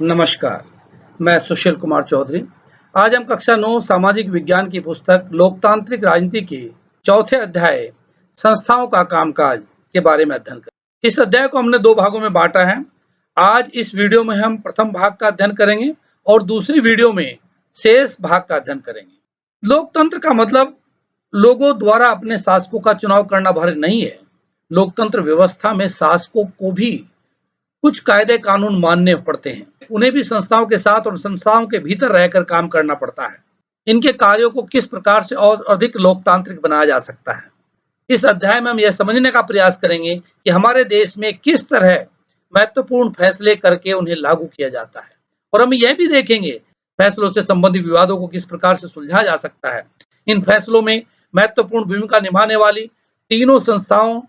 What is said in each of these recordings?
नमस्कार, मैं सुशील कुमार चौधरी। आज हम कक्षा 9 सामाजिक विज्ञान की पुस्तक लोकतांत्रिक राजनीति के चौथे अध्याय संस्थाओं का कामकाज के बारे में अध्ययन करेंगे। इस अध्याय को हमने 2 भागों में बांटा है। आज इस वीडियो में हम प्रथम भाग का अध्ययन करेंगे और दूसरी वीडियो में शेष भाग का अध्ययन करेंगे। लोकतंत्र का मतलब लोगों द्वारा अपने शासकों का चुनाव करना भर नहीं है। लोकतंत्र व्यवस्था में शासकों को भी कुछ कायदे कानून मानने पड़ते हैं। उन्हें भी संस्थाओं के साथ और संस्थाओं के भीतर रहकर काम करना पड़ता है। इनके कार्यों को किस प्रकार से और अधिक लोकतांत्रिक बनाया जा सकता है। इस अध्याय में हम यह समझने का प्रयास करेंगे कि हमारे देश में किस तरह महत्वपूर्ण फैसले करके उन्हें लागू किया जाता है और हम यह भी देखेंगे फैसलों से संबंधित विवादों को किस प्रकार से सुलझाया जा सकता है। इन फैसलों में महत्वपूर्ण भूमिका निभाने वाली तीनों संस्थाओं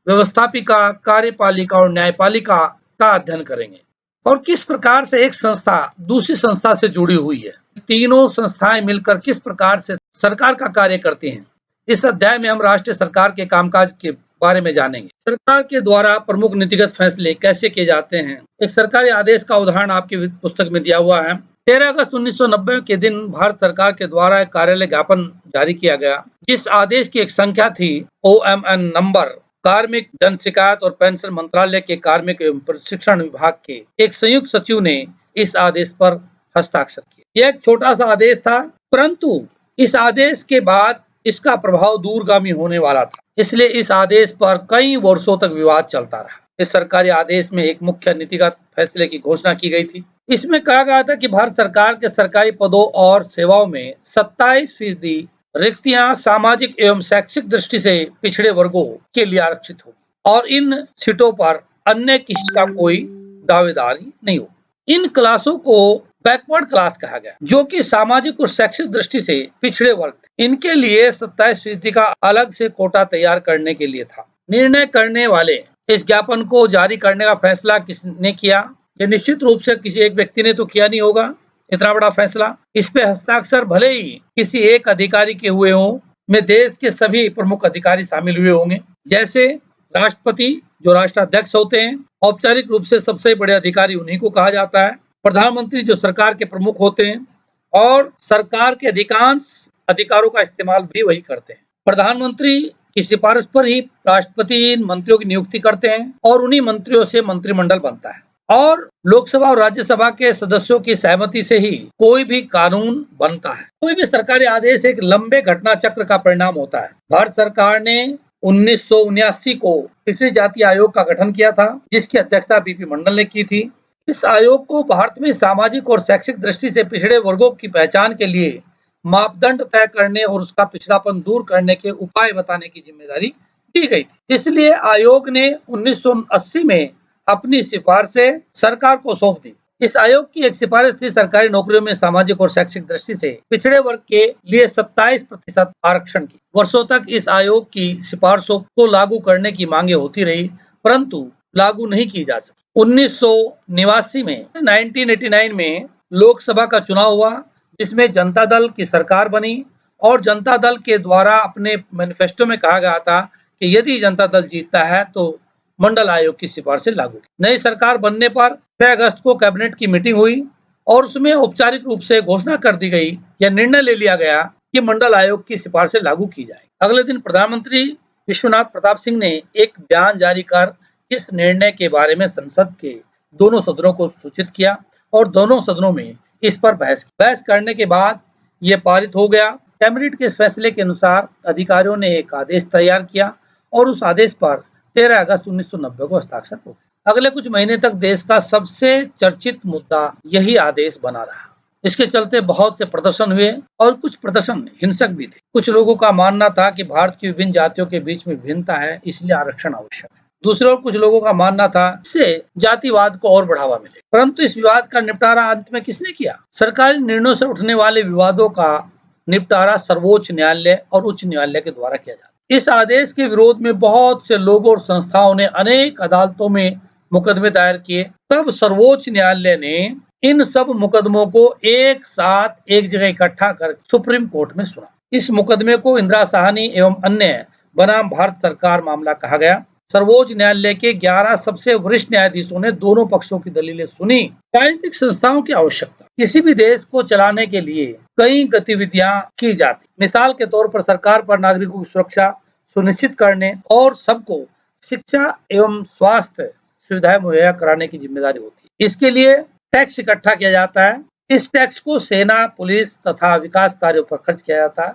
व्यवस्थापिका, कार्यपालिका और न्यायपालिका का अध्ययन करेंगे और किस प्रकार से एक संस्था दूसरी संस्था से जुड़ी हुई है। तीनों संस्थाएं मिलकर किस प्रकार से सरकार का कार्य करती हैं। इस अध्याय में हम राष्ट्रीय सरकार के कामकाज के बारे में जानेंगे। सरकार के द्वारा प्रमुख नीतिगत फैसले कैसे किए जाते हैं। एक सरकारी आदेश का उदाहरण आपकी पुस्तक में दिया हुआ है। 13 अगस्त 1990 के दिन भारत सरकार के द्वारा एक कार्यालय ज्ञापन जारी किया गया, जिस आदेश की एक संख्या थी OMN नंबर। कार्मिक, जन शिकायत और पेंशन मंत्रालय के कार्मिक एवं प्रशिक्षण विभाग के एक संयुक्त सचिव ने इस आदेश पर हस्ताक्षर किए। यह एक छोटा सा आदेश था, परंतु इस आदेश के बाद इसका प्रभाव दूरगामी होने वाला था, इसलिए इस आदेश पर कई वर्षों तक विवाद चलता रहा। इस सरकारी आदेश में एक मुख्य नीतिगत फैसले की घोषणा की गई थी। इसमें कहा गया था कि भारत सरकार के सरकारी पदों और सेवाओं में 27% रिक्तियां सामाजिक एवं शैक्षिक दृष्टि से पिछड़े वर्गों के लिए आरक्षित होगी और इन सीटों पर अन्य किसी का कोई दावेदारी नहीं होगी। इन क्लासों को बैकवर्ड क्लास कहा गया, जो कि सामाजिक और शैक्षिक दृष्टि से पिछड़े वर्ग थे। इनके लिए 27% का अलग से कोटा तैयार करने के लिए था। निर्णय करने वाले इस ज्ञापन को जारी करने का फैसला किसने किया? ये निश्चित रूप से किसी एक व्यक्ति ने तो किया नहीं होगा। इतना बड़ा फैसला, इस पे हस्ताक्षर भले ही किसी एक अधिकारी के हुए हों, में देश के सभी प्रमुख अधिकारी शामिल हुए होंगे, जैसे राष्ट्रपति जो राष्ट्राध्यक्ष होते हैं। औपचारिक रूप से सबसे बड़े अधिकारी उन्हीं को कहा जाता है। प्रधानमंत्री जो सरकार के प्रमुख होते हैं और सरकार के अधिकांश अधिकारों का इस्तेमाल भी वही करते हैं। प्रधानमंत्री की सिफारिश पर ही राष्ट्रपति मंत्रियों की नियुक्ति करते हैं और उन्हीं मंत्रियों से मंत्रिमंडल बनता है और लोकसभा और राज्यसभा के सदस्यों की सहमति से ही कोई भी कानून बनता है। कोई भी सरकारी आदेश एक लंबे घटना चक्र का परिणाम होता है। भारत सरकार ने 1979 को पिछड़ी जाति आयोग का गठन किया था, जिसकी अध्यक्षता बीपी मंडल ने की थी। इस आयोग को भारत में सामाजिक और शैक्षिक दृष्टि से पिछड़े वर्गों की पहचान के लिए मापदंड तय करने और उसका पिछड़ापन दूर करने के उपाय बताने की जिम्मेदारी दी गई थी। इसलिए आयोग ने 1980 में अपनी सिफारिशें सरकार को सौंप दी। इस आयोग की एक सिफारिश थी सरकारी नौकरियों में सामाजिक और शैक्षिक दृष्टि से पिछड़े वर्ग के लिए 27% आरक्षण की। वर्षों तक इस आयोग की सिफारिशों को लागू करने की मांगे होती रही, परंतु लागू नहीं की जा सकी। 1989 में 1989 में लोकसभा का चुनाव हुआ, जिसमें जनता दल की सरकार बनी और जनता दल के द्वारा अपने मैनिफेस्टो में कहा गया था कि यदि जनता दल जीतता है तो मंडल आयोग की सिफारिशें लागू की। नई सरकार बनने पर 6 अगस्त को कैबिनेट की मीटिंग हुई और उसमें औपचारिक रूप से घोषणा कर दी गई या निर्णय ले लिया गया कि मंडल आयोग की सिफारिशें लागू की जाए। अगले दिन प्रधानमंत्री विश्वनाथ प्रताप सिंह ने एक बयान जारी कर इस निर्णय के बारे में संसद के दोनों सदनों को सूचित किया और दोनों सदनों में इस पर बहस करने के बाद यह पारित हो गया। कैबिनेट के इस फैसले के अनुसार अधिकारियों ने एक आदेश तैयार किया और उस आदेश पर 13 अगस्त 1990 को हस्ताक्षर हो गए। अगले कुछ महीने तक देश का सबसे चर्चित मुद्दा यही आदेश बना रहा। इसके चलते बहुत से प्रदर्शन हुए और कुछ प्रदर्शन हिंसक भी थे। कुछ लोगों का मानना था कि भारत की विभिन्न जातियों के बीच में भिन्नता है, इसलिए आरक्षण आवश्यक है। दूसरे और कुछ लोगों का मानना था इससे जातिवाद को और बढ़ावा मिले। परंतु इस विवाद का निपटारा अंत में किसने किया? सरकारी निर्णयों से उठने वाले विवादों का निपटारा सर्वोच्च न्यायालय और उच्च न्यायालय के द्वारा किया जाता है। इस आदेश के विरोध में बहुत से लोगों और संस्थाओं ने अनेक अदालतों में मुकदमे दायर किए। तब सर्वोच्च न्यायालय ने इन सब मुकदमों को एक साथ एक जगह इकट्ठा कर सुप्रीम कोर्ट में सुना। इस मुकदमे को इंदिरा साहनी एवं अन्य बनाम भारत सरकार मामला कहा गया। सर्वोच्च न्यायालय के 11 सबसे वरिष्ठ न्यायाधीशों ने दोनों पक्षों की दलीलें सुनी। राजनीतिक संस्थाओं की आवश्यकता। किसी भी देश को चलाने के लिए कई गतिविधियां की जाती। मिसाल के तौर पर सरकार पर नागरिकों की सुरक्षा सुनिश्चित करने और सबको शिक्षा एवं स्वास्थ्य सुविधाएं मुहैया कराने की जिम्मेदारी होती है। इसके लिए टैक्स इकट्ठा किया जाता है। इस टैक्स को सेना, पुलिस तथा विकास कार्यों पर खर्च किया जाता है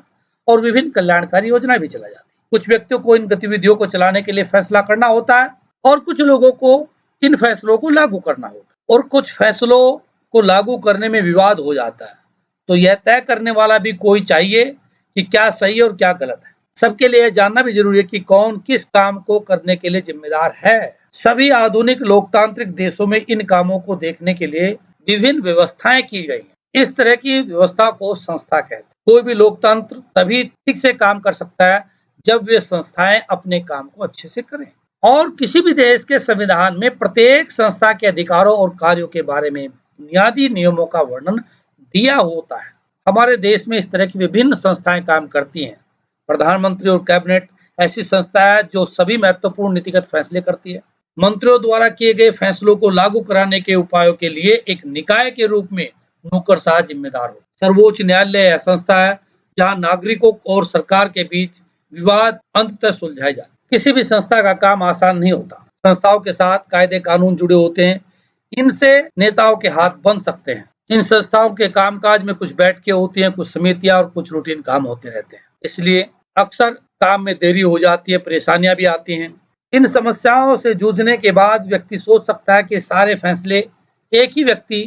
और विभिन्न कल्याणकारी योजनाएं भी चलाई जाती है। कुछ व्यक्तियों को इन गतिविधियों को चलाने के लिए फैसला करना होता है और कुछ लोगों को इन फैसलों को लागू करना होता है और कुछ फैसलों को लागू करने में विवाद हो जाता है, तो यह तय करने वाला भी कोई चाहिए कि क्या सही और क्या गलत है। सबके लिए जानना भी जरूरी है कि कौन किस काम को करने के लिए जिम्मेदार है। सभी आधुनिक लोकतांत्रिक देशों में इन कामों को देखने के लिए विभिन्न व्यवस्थाएं की गई हैं। इस तरह की व्यवस्था को संस्था कहते हैं। कोई भी लोकतंत्र तभी ठीक से काम कर सकता है जब वे संस्थाएं अपने काम को अच्छे से करें। और किसी भी देश के संविधान में प्रत्येक संस्था के अधिकारों और कार्यों के बारे में बुनियादी नियमों का वर्णन दिया होता है। हमारे देश में इस तरह की विभिन्न संस्थाएं काम करती हैं। प्रधानमंत्री और कैबिनेट ऐसी संस्था है जो सभी महत्वपूर्ण नीतिगत फैसले करती है। मंत्रियों द्वारा किए गए फैसलों को लागू कराने के उपायों के लिए एक निकाय के रूप में नौकरशाह जिम्मेदार हो। सर्वोच्च न्यायालय यह संस्था है जहां नागरिकों और सरकार के बीच विवाद अंततः सुलझाए जाए। किसी भी संस्था का काम आसान नहीं होता। संस्थाओं के साथ कायदे कानून जुड़े होते हैं। इनसे नेताओं के हाथ बन सकते हैं। इन संस्थाओं के कामकाज में कुछ बैठकें होती हैं, कुछ समितियां और कुछ रूटीन काम होते रहते हैं। इसलिए अक्सर काम में देरी हो जाती है, परेशानियां भी आती हैं। इन समस्याओं से जूझने के बाद व्यक्ति सोच सकता है कि सारे फैसले एक ही व्यक्ति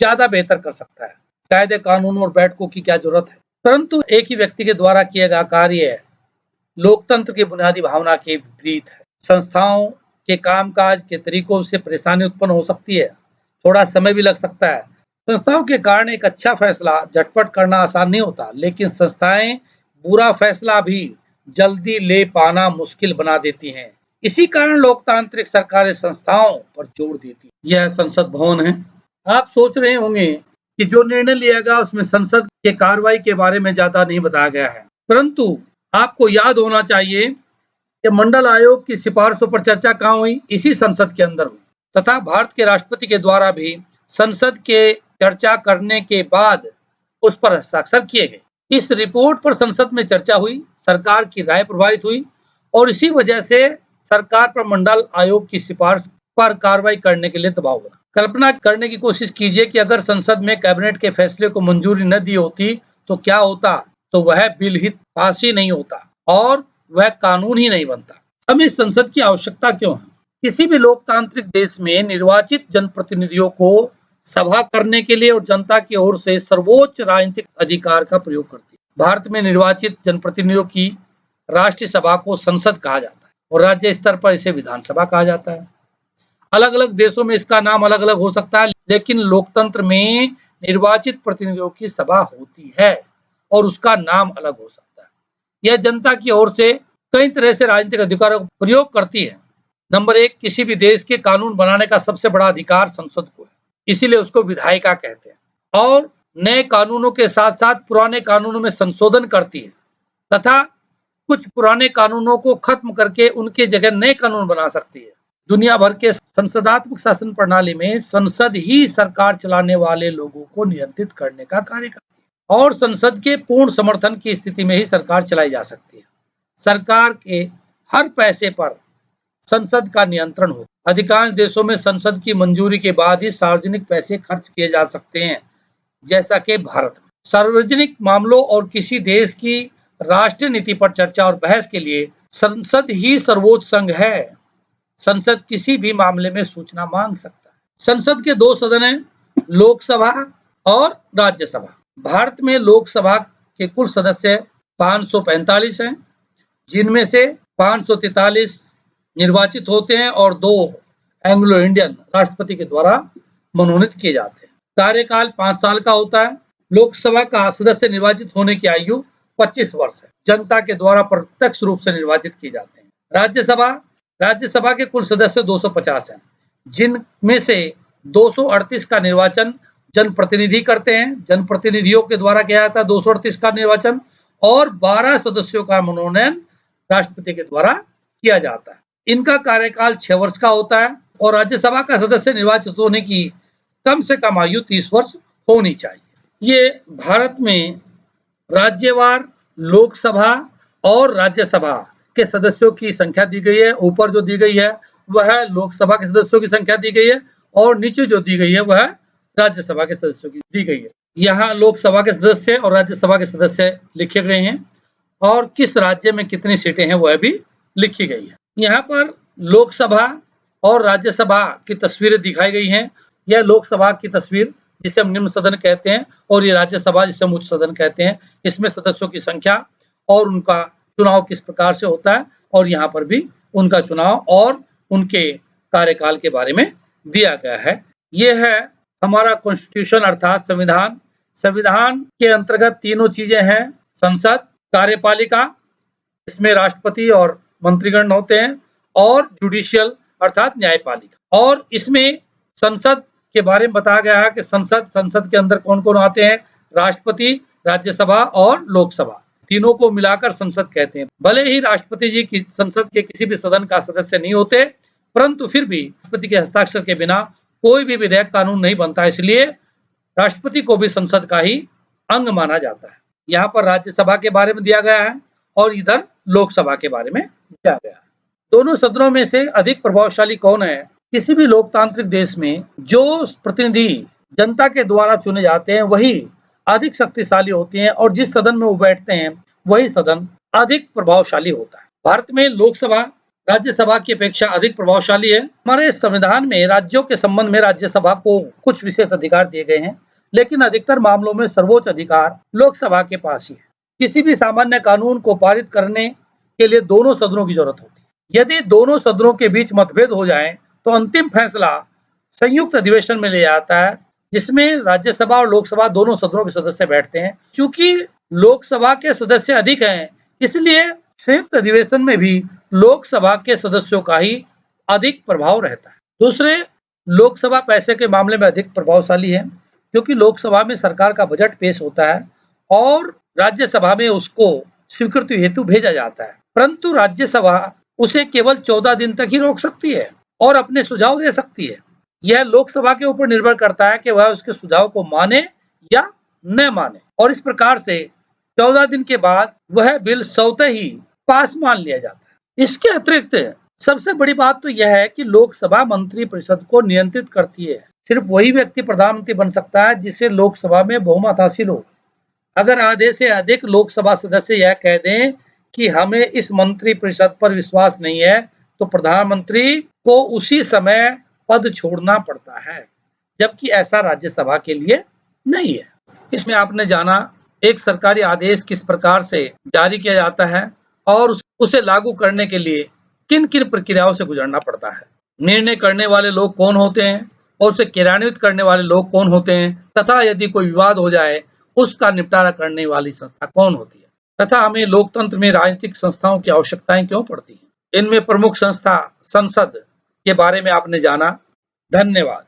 ज्यादा बेहतर कर सकता है। कायदे कानून और बैठकों की क्या जरूरत है। परंतु एक ही व्यक्ति के द्वारा किया गया कार्य लोकतंत्र की बुनियादी भावना के विपरीत है। संस्थाओं के कामकाज के तरीकों से परेशानी उत्पन्न हो सकती है, थोड़ा समय भी लग सकता है। संस्थाओं के कारण एक अच्छा फैसला झटपट करना आसान नहीं होता, लेकिन संस्थाएं बुरा फैसला भी जल्दी ले पाना मुश्किल बना देती हैं। इसी कारण लोकतांत्रिक सरकारें संस्थाओं पर जोर देती हैं। यह संसद भवन है। आप सोच रहे होंगे कि जो निर्णय लिया गया उसमें संसद के कार्रवाई के बारे में ज्यादा नहीं बताया गया है, परंतु आपको याद होना चाहिए कि मंडल आयोग की सिफारिशों पर चर्चा कहाँ हुई? इसी संसद के अंदर हुई तथा भारत के राष्ट्रपति के द्वारा भी संसद के चर्चा करने के बाद उस पर हस्ताक्षर किए गए। इस रिपोर्ट पर संसद में चर्चा हुई, सरकार की राय प्रभावित हुई और इसी वजह से सरकार पर मंडल आयोग की सिफारिश पर कार्रवाई करने के लिए दबाव बना। कल्पना करने की कोशिश कीजिए कि अगर संसद में कैबिनेट के फैसले को मंजूरी न दी होती तो क्या होता? तो वह बिल ही पास ही नहीं होता और वह कानून ही नहीं बनता। हमें संसद की आवश्यकता क्यों है? किसी भी लोकतांत्रिक देश में निर्वाचित जनप्रतिनिधियों को सभा करने के लिए और जनता की ओर से सर्वोच्च राजनीतिक अधिकार का प्रयोग करती है। भारत में निर्वाचित जनप्रतिनिधियों की राष्ट्रीय सभा को संसद कहा जाता है और राज्य स्तर पर इसे विधानसभा कहा जाता है। अलग अलग देशों में इसका नाम अलग अलग हो सकता है, लेकिन लोकतंत्र में निर्वाचित प्रतिनिधियों की सभा होती है और उसका नाम अलग हो सकता है। यह जनता की ओर से कई तरह से राजनीतिक अधिकारों का प्रयोग करती है। नंबर 1, किसी भी देश के कानून बनाने का सबसे बड़ा अधिकार संसद को है, इसीलिए उसको विधायिका कहते हैं और नए कानूनों के साथ साथ पुराने कानूनों में संशोधन करती है तथा कुछ पुराने कानूनों को खत्म करके उनके जगह नए कानून बना सकती है। दुनिया भर के संसदात्मक शासन प्रणाली में संसद ही सरकार चलाने वाले लोगों को नियंत्रित करने का कार्य करती है और संसद के पूर्ण समर्थन की स्थिति में ही सरकार चलाई जा सकती है। सरकार के हर पैसे पर संसद का नियंत्रण हो। अधिकांश देशों में संसद की मंजूरी के बाद ही सार्वजनिक पैसे खर्च किए जा सकते हैं, जैसा कि भारत में। सार्वजनिक मामलों और किसी देश की राष्ट्रीय नीति पर चर्चा और बहस के लिए संसद ही सर्वोच्च संघ है। संसद किसी भी मामले में सूचना मांग सकता है। संसद के 2 सदन हैं, लोकसभा और राज्यसभा। भारत में लोकसभा के कुल सदस्य 545 हैं, जिनमें से 543 निर्वाचित होते हैं और 2 एंग्लो इंडियन राष्ट्रपति के द्वारा मनोनीत किए जाते हैं। कार्यकाल 5 साल का होता है। लोकसभा का सदस्य निर्वाचित होने की आयु 25 वर्ष है। जनता के द्वारा प्रत्यक्ष रूप से निर्वाचित किए जाते हैं। राज्यसभा के कुल सदस्य 250 हैं, जिनमें से 238 का निर्वाचन जनप्रतिनिधि करते हैं। जनप्रतिनिधियों के द्वारा किया जाता है 238 का निर्वाचन और 12 सदस्यों का मनोनयन राष्ट्रपति के द्वारा किया जाता है। इनका कार्यकाल 6 वर्ष का होता है और राज्यसभा का सदस्य निर्वाचित होने की कम से कम आयु 30 वर्ष होनी चाहिए। ये भारत में राज्यवार लोकसभा और राज्यसभा के सदस्यों की संख्या दी गई है। ऊपर जो दी गई है वह लोकसभा के सदस्यों की संख्या दी गई है और नीचे जो दी गई है वह राज्यसभा के सदस्यों की दी गई है। यहाँ लोकसभा के सदस्य और राज्यसभा के सदस्य लिखे गए हैं और किस राज्य में कितनी सीटें हैं वह भी लिखी गई है। यहाँ पर लोकसभा और राज्यसभा की तस्वीरें दिखाई गई हैं। यह लोकसभा की तस्वीर जिसे हम निम्न सदन कहते हैं और ये राज्यसभा जिसे हम उच्च सदन कहते हैं। इसमें सदस्यों की संख्या और उनका चुनाव किस प्रकार से होता है और यहाँ पर भी उनका चुनाव और उनके कार्यकाल के बारे में दिया गया है। ये है हमारा कॉन्स्टिट्यूशन अर्थात संविधान। संविधान के अंतर्गत तीनों चीजें हैं, संसद, कार्यपालिका, इसमें राष्ट्रपति और मंत्रीगण होते हैं, और जुडिशियल अर्थात न्यायपालिका। और इसमें संसद के बारे में बताया गया है कि संसद के अंदर कौन कौन आते हैं, राष्ट्रपति, राज्यसभा और लोकसभा, तीनों को मिलाकर संसद कहते हैं। भले ही राष्ट्रपति जी की संसद के किसी भी सदन का सदस्य नहीं होते, परंतु फिर भी राष्ट्रपति के हस्ताक्षर के बिना कोई भी विधेयक कानून नहीं बनता, इसलिए राष्ट्रपति को भी संसद का ही अंग माना जाता है। यहाँ पर राज्यसभा के बारे में दिया गया है और इधर लोकसभा के बारे में दिया गया है। दोनों सदनों में से अधिक प्रभावशाली कौन है? किसी भी लोकतांत्रिक देश में जो प्रतिनिधि जनता के द्वारा चुने जाते हैं वही अधिक शक्तिशाली होते हैं और जिस सदन में वो बैठते हैं वही सदन अधिक प्रभावशाली होता है। भारत में लोकसभा राज्यसभा की अपेक्षा अधिक प्रभावशाली है। हमारे संविधान में राज्यों के संबंध में राज्यसभा को कुछ विशेष अधिकार दिए गए हैं, लेकिन अधिकतर मामलों में सर्वोच्च अधिकार लोकसभा के पास ही है। किसी भी सामान्य कानून को पारित करने के लिए दोनों सदनों की जरूरत होती है। यदि दोनों सदनों के बीच मतभेद हो जाए तो अंतिम फैसला संयुक्त अधिवेशन में ले जाता है, जिसमें राज्यसभा और लोकसभा दोनों सदनों के सदस्य बैठते हैं। चूंकि लोकसभा के सदस्य अधिक हैं, इसलिए संयुक्त अधिवेशन में भी लोकसभा के सदस्यों का ही अधिक प्रभाव रहता है। दूसरे, लोकसभा पैसे के मामले में अधिक प्रभावशाली है, क्योंकि लोकसभा में सरकार का बजट पेश होता है और राज्यसभा में उसको स्वीकृति हेतु भेजा जाता है, परंतु राज्यसभा उसे केवल 14 दिन तक ही रोक सकती है और अपने सुझाव दे सकती है। यह लोकसभा के ऊपर निर्भर करता है कि वह उसके सुझाव को माने या न माने, और इस प्रकार से 14 दिन के बाद वह बिल स्वतः ही पास मान लिया जाता है। इसके अतिरिक्त सबसे बड़ी बात तो यह है कि लोकसभा मंत्री परिषद को नियंत्रित करती है। सिर्फ वही व्यक्ति प्रधानमंत्री बन सकता है जिसे लोकसभा में बहुमत हासिल हो। अगर आधे से अधिक लोकसभा सदस्य यह कह दें कि हमें इस मंत्री परिषद पर विश्वास नहीं है, तो प्रधानमंत्री को उसी समय पद छोड़ना पड़ता है, जबकि ऐसा राज्यसभा के लिए नहीं है। इसमें आपने जाना एक सरकारी आदेश किस प्रकार से जारी किया जाता है और उसे लागू करने के लिए किन किन प्रक्रियाओं से गुजरना पड़ता है, निर्णय करने वाले लोग कौन होते हैं और उसे क्रियान्वित करने वाले लोग कौन होते हैं, तथा यदि कोई विवाद हो जाए उसका निपटारा करने वाली संस्था कौन होती है, तथा हमें लोकतंत्र में राजनीतिक संस्थाओं की आवश्यकताएं क्यों पड़ती हैं। इनमें प्रमुख संस्था संसद के बारे में आपने जाना। धन्यवाद।